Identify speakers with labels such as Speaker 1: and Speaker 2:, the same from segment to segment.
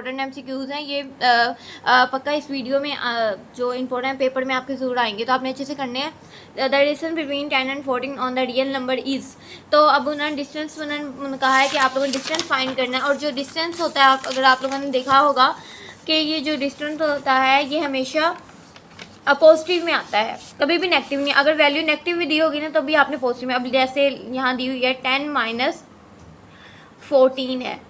Speaker 1: Important MCQs हैं, ये पक्का इस वीडियो में जो इंपॉर्टेंट पेपर में आपके ज़रूर आएंगे, तो आपने अच्छे से करने हैं। The distance between 10 and 14 on the real number is, तो अब उन्होंने डिस्टेंस उन्होंने कहा है कि आप लोगों ने डिस्टेंस फाइंड करना है। और जो डिस्टेंस होता है, अगर आप लोगों ने देखा होगा कि ये जो डिस्टेंस होता है ये हमेशा पॉजिटिव में आता है, कभी भी नेगेटिव नहीं। अगर वैल्यू नेगेटिव भी दी होगी ना तो भी आपने पॉजिटिव में, अब जैसे यहाँ दी हुई है 10 - 14 है,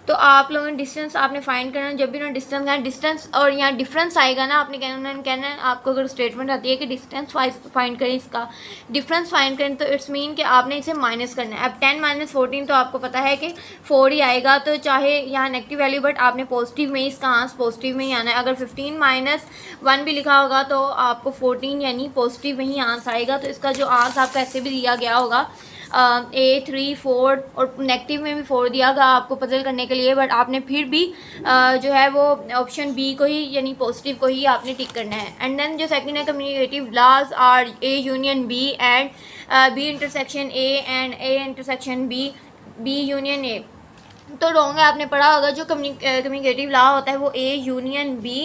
Speaker 1: तो आप लोगों ने डिस्टेंस आपने फाइंड करना। जब भी उन्होंने डिस्टेंस कहना, डिस्टेंस और यहाँ डिफरेंस आएगा ना, आपने कहना, उन्होंने कहना है आपको, अगर स्टेटमेंट आती है कि डिस्टेंस फाइंड करें, इसका डिफरेंस फाइंड करें, तो इट्स मीन कि आपने इसे माइनस करना है। अब 10 - 14 तो आपको पता है कि 4 ही आएगा, तो चाहे यहाँ नेगेटिव वैल्यू, बट आपने पॉजिटिव में ही इसका आंसर पॉजिटिव में ही आना है। अगर 15 - 1 भी लिखा होगा तो आपको 14 यानी पॉजिटिव में ही आंसर आएगा। तो इसका जो आंसर आपका ऐसे भी दिया गया होगा A 3 4 और नेगेटिव में भी 4 दिया गया आपको पजल करने के लिए, बट आपने फिर भी जो है वो ऑप्शन बी को ही यानी पॉजिटिव को ही आपने टिक करना है। एंड देन जो सेकंड है, communicative laws are A union B and B intersection A and A intersection B union A, तो रॉन्ग है। आपने पढ़ा होगा जो कम्युनिकेटिव लॉ होता है वो A यूनियन B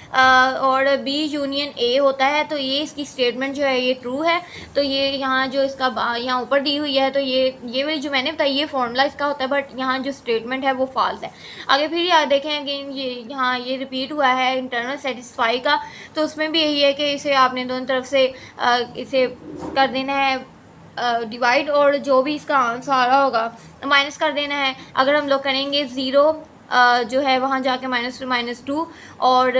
Speaker 1: और B यूनियन A होता है, तो ये इसकी स्टेटमेंट जो है ये ट्रू है। तो ये यहाँ जो इसका यहाँ ऊपर दी हुई है, तो ये वाली जो मैंने बताई ये फॉर्मूला इसका होता है, बट यहाँ जो स्टेटमेंट है वो फॉल्स है। आगे फिर याद देखें अगेन, ये यहाँ ये रिपीट हुआ है इंटरनल सेटिस्फाई का, तो उसमें भी यही है कि इसे आपने दोनों तरफ से इसे कर देना है डिवाइड, और जो भी इसका आंसर आ रहा होगा माइनस कर देना है। अगर हम लोग करेंगे 0 जो है वहाँ जाके -2 और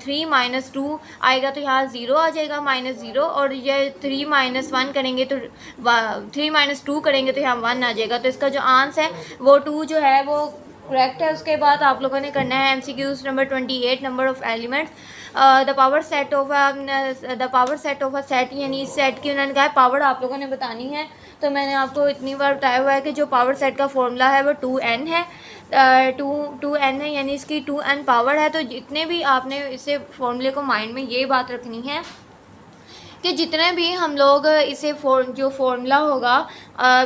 Speaker 1: 3 - 2 आएगा, तो यहाँ 0 आ जाएगा -0, और ये 3 - 1 करेंगे तो 3 - 2 करेंगे तो यहाँ 1 आ जाएगा। तो इसका जो आंसर है वो 2 जो है वो करेक्ट है। उसके बाद आप लोगों ने करना है MCQs number 28, number of elements. The power set of a set, यानी इस सेट की उन्होंने कहा पावर आप लोगों ने बतानी है। तो मैंने आपको इतनी बार बताया हुआ है कि जो पावर सेट का फॉर्मूला है वो 2n है, 2n है, यानी इसकी 2n पावर है। तो जितने भी आपने इसे फॉर्मूले को माइंड में ये बात रखनी है कि जितने भी हम लोग इसे जो फॉर्मूला होगा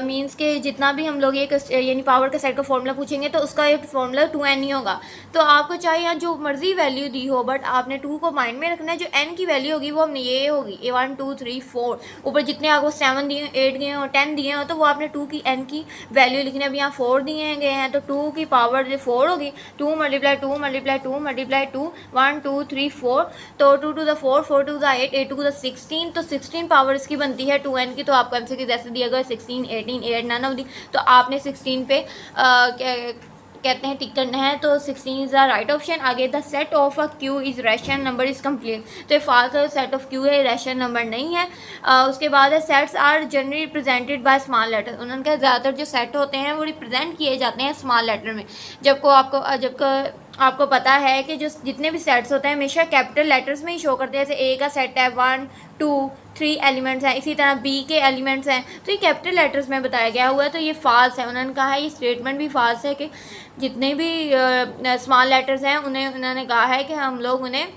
Speaker 1: मींस के जितना भी हम लोग ये यानी पावर के सेट का फॉर्मूला पूछेंगे तो उसका एक फॉर्मूला 2n ही होगा। तो आपको चाहे यहाँ जो मर्जी वैल्यू दी हो, बट आपने 2 को माइंड में रखना है। जो n की वैल्यू होगी वो हमने ये होगी A 1 2 3 4, ऊपर जितने आपको 7 दिए 8 दिए और 10 दिए हो, तो वो आपने 2 की n की वैल्यू लिखनी है। अब यहाँ 4 दिए गए हैं, तो 2 की पावर जो 4 होगी, 2 × 2 × 2 × 2 1 2 3 4, तो 2 to the 4 4 to the 8 8 to the 16, तो 16 पावर इसकी बनती है 2n की। तो आपको MCQ जैसे दिया गया 16 18 8 9 ऑफ दी, तो आपने 16 पे कहते हैं टिक करना है। तो 16 इज़ द राइट ऑप्शन। आगे the set of a Q is rational number is complete, तो ये फाल्स है, सेट ऑफ क्यू है, रैशनल नंबर नहीं है। उसके बाद है sets are generally represented by small letter. उन्होंने कहा ज़्यादातर जो सेट होते हैं वो रिप्रेजेंट किए जाते हैं स्मॉल लेटर में। जबको आपको पता है कि जो जितने भी सेट्स होते हैं हमेशा कैपिटल लेटर्स में ही शो करते हैं। जैसे A का सेट है 1 2 3 एलिमेंट्स हैं, इसी तरह B के एलिमेंट्स हैं, तो ये कैपिटल लेटर्स में बताया गया हुआ है। तो ये फाल्स है। उन्होंने कहा है ये स्टेटमेंट भी फाल्स है कि जितने भी स्मॉल लेटर्स हैं उन्होंने कहा है कि हम लोग उन्हें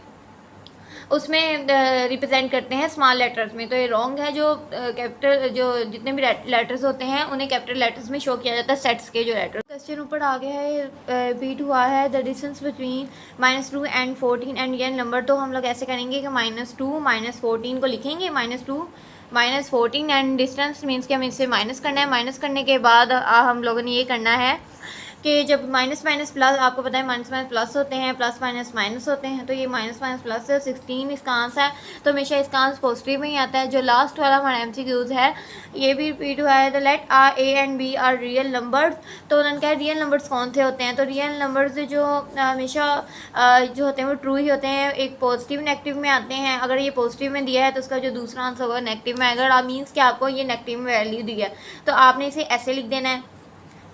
Speaker 1: उसमें रिप्रेजेंट करते हैं स्मॉल लेटर्स में। तो ये रॉन्ग है। जो कैपिटल जो जितने भी लेटर्स होते हैं उन्हें कैपिटल लेटर्स में शो किया जाता है सेट्स के जो लेटर्स। क्वेश्चन ऊपर आ गया है, बीट हुआ है the distance between -2 and 14 and real number. तो हम लोग ऐसे करेंगे कि -2 - 14 को लिखेंगे, -2 - 14 एंड डिस्टेंस मीन्स कि हमें इसे माइनस करना है। माइनस करने के बाद हम लोगों ने ये करना है कि जब माइनस माइनस प्लस, आपको पता है माइनस माइनस प्लस होते हैं, प्लस माइनस माइनस होते हैं, तो ये माइनस माइनस प्लस है। 16 इसका आंसर है, तो हमेशा इसका आंसर पॉजिटिव में ही आता है। जो लास्ट वाला हमारा MCQs है ये भी रिपीट हुआ है। The let A and B are real numbers. तो उन्होंने कहा रियल नंबर्स कौन से होते हैं, तो रियल नंबर्स जो हमेशा जो होते हैं वो ट्रू ही होते हैं। एक पॉजिटिव नेगेटिव में आते हैं। अगर ये पॉजिटिव में दिया है तो उसका जो दूसरा आंसर होगा नेगेटिव में। अगर आप मीन्स कि आपको ये नेगेटिव में वैल्यू दी है तो आपने इसे ऐसे लिख देना है।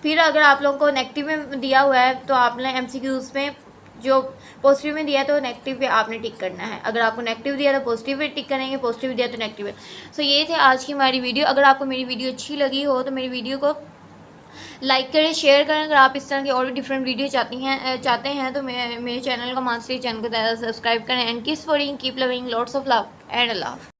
Speaker 1: फिर अगर आप लोगों को नेगेटिव में दिया हुआ है तो आपने MCQs में जो पॉजिटिव में दिया है तो नेगेटिव पे आपने टिक करना है। अगर आपको नेगेटिव दिया तो पॉजिटिव पे टिक करेंगे, पॉजिटिव दिया तो नेगेटिव पे। सो ये थे आज की हमारी वीडियो। अगर आपको मेरी वीडियो अच्छी लगी हो तो मेरी वीडियो को लाइक करें, शेयर करें। अगर आप इस तरह की और भी डिफरेंट वीडियो चाहते हैं तो मेरे चैनल को मानसरी चैनल को ज़्यादा सब्सक्राइब करें। And keep supporting, keep loving, lots of love and Allah.